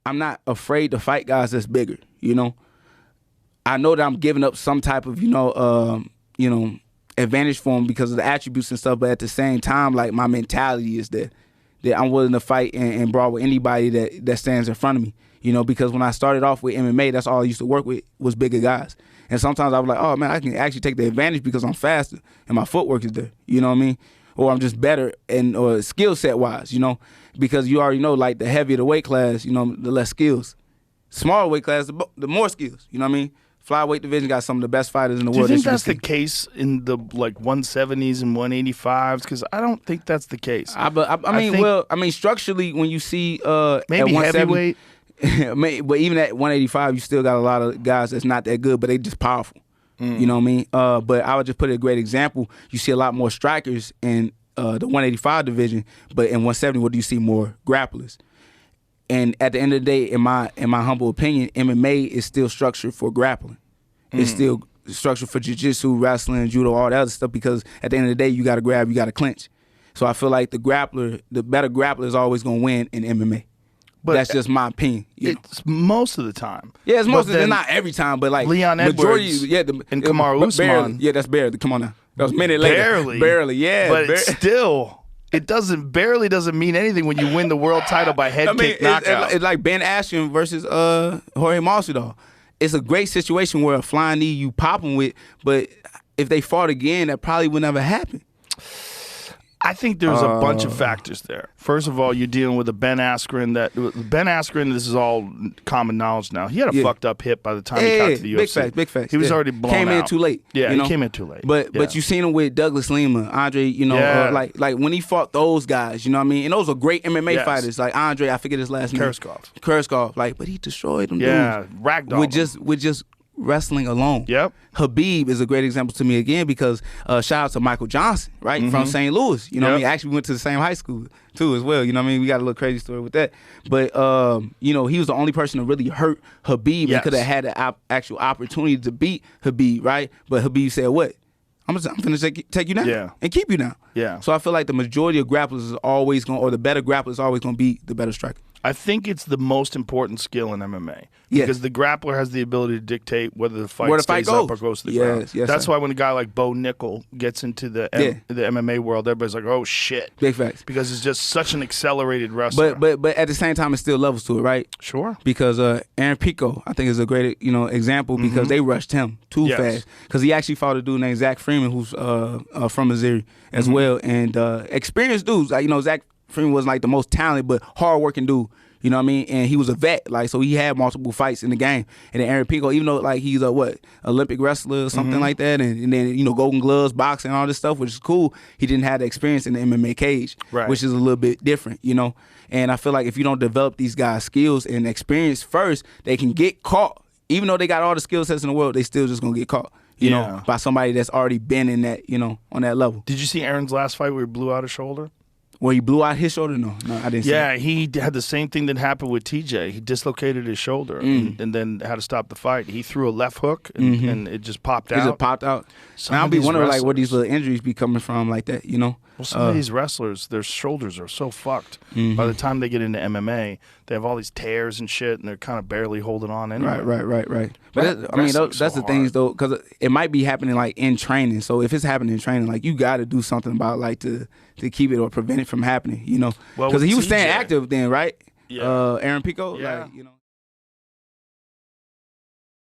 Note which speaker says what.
Speaker 1: I'm not afraid to fight guys that's bigger. You know, I know that I'm giving up some type of advantage for them because of the attributes and stuff. But at the same time, like my mentality is that I'm willing to fight and brawl with anybody that stands in front of me. You know, because when I started off with MMA, that's all I used to work with was bigger guys. And sometimes I was like, oh, man, I can actually take the advantage because I'm faster and my footwork is there. You know what I mean? Or I'm just better or skill set wise, you know, because you already know, like, the heavier the weight class, you know, the less skills. Smaller weight class, the more skills. You know what I mean? Flyweight division got some of the best fighters in the world.
Speaker 2: Do you think that's the case in the 170s and 185s? Because I don't think that's the case.
Speaker 1: I mean, structurally, when you see
Speaker 2: maybe
Speaker 1: at
Speaker 2: heavyweight.
Speaker 1: But even at 185, you still got a lot of guys that's not that good, but they just powerful. You know what I mean? But I would just put a great example. You see a lot more strikers in the 185 division, but in 170, what do you see more grapplers? And at the end of the day, in my humble opinion, MMA is still structured for grappling. It's still structured for jiu-jitsu, wrestling, judo, all that other stuff, because at the end of the day, you got to grab, you got to clinch. So I feel like the better grappler is always going to win in MMA. But that's just my opinion.
Speaker 2: It's most of the time.
Speaker 1: Yeah, it's most of the time. Not every time, but like
Speaker 2: Leon
Speaker 1: majority,
Speaker 2: Edwards and Kamaru Usman.
Speaker 1: Barely, yeah, that's barely. Come on now. That was a minute later. Barely, yeah.
Speaker 2: But it's still, barely doesn't mean anything when you win the world title by head kick knockout.
Speaker 1: It's like Ben Askren versus Jorge Masvidal. It's a great situation where a flying knee you pop them with, but if they fought again, that probably would never happen.
Speaker 2: I think there's a bunch of factors there. First of all, you're dealing with a Ben Askren. This is all common knowledge now. He had a fucked up hip by the time he got to the UFC.
Speaker 1: Big facts.
Speaker 2: He was already blown
Speaker 1: Came
Speaker 2: out.
Speaker 1: in too late.
Speaker 2: Yeah, he came in too late.
Speaker 1: But you seen him with Douglas Lima, Andre, you know, like when he fought those guys, you know what I mean? And those are great MMA fighters. Like Andre, I forget his last name. Kurskov. Like, but he destroyed them dudes.
Speaker 2: Ragdoll.
Speaker 1: With just wrestling alone.
Speaker 2: Yep.
Speaker 1: Habib is a great example to me again because shout out to Michael Johnson, right, from St. Louis. You know what I mean? Actually went to the same high school too as well. You know what I mean? We got a little crazy story with that. But, he was the only person to really hurt Habib and could have had the actual opportunity to beat Habib, right? But Habib said, what? I'm going to take you down and keep you down.
Speaker 2: Yeah.
Speaker 1: So I feel like the majority of grapplers is always going, or the better grapplers is always going to be the better striker.
Speaker 2: I think it's the most important skill in MMA because the grappler has the ability to dictate whether the fight stays up or goes to the ground. That's why when a guy like Bo Nickel gets into the MMA world, everybody's like, "Oh shit!"
Speaker 1: Big facts.
Speaker 2: Because it's just such an accelerated wrestler.
Speaker 1: But at the same time, it's still levels to it, right?
Speaker 2: Sure.
Speaker 1: Because Aaron Pico, I think, is a great example because they rushed him too fast. Because he actually fought a dude named Zach Freeman, who's from Missouri as well, and experienced dudes. Like Zach Freeman wasn't like the most talented, but hard-working dude. You know what I mean? And he was a vet, like, so he had multiple fights in the game. And then Aaron Pico, even though like he's a Olympic wrestler or something like that, and then Golden Gloves, boxing, all this stuff, which is cool. He didn't have the experience in the MMA cage, which is a little bit different, And I feel like if you don't develop these guys' skills and experience first, they can get caught. Even though they got all the skill sets in the world, they still just gonna get caught. You know, by somebody that's already been in that, on that level.
Speaker 2: Did you see Aaron's last fight where he blew out his shoulder?
Speaker 1: Where he blew out his shoulder? No, I didn't see
Speaker 2: that. He had the same thing that happened with TJ. He dislocated his shoulder and then had to stop the fight. He threw a left hook and it just popped out.
Speaker 1: It just popped out. Now I'll be wondering like where these little injuries be coming from like that, Well,
Speaker 2: some of these wrestlers, their shoulders are so fucked. By the time they get into MMA, they have all these tears and shit, and they're kind of barely holding on anyway.
Speaker 1: Right. But that's the things though, because it might be happening like in training. So if it's happening in training, like you got to do something about like to keep it or prevent it from happening. Because he was staying active then, right?
Speaker 2: Yeah.
Speaker 1: Aaron Pico,
Speaker 2: yeah.
Speaker 1: like.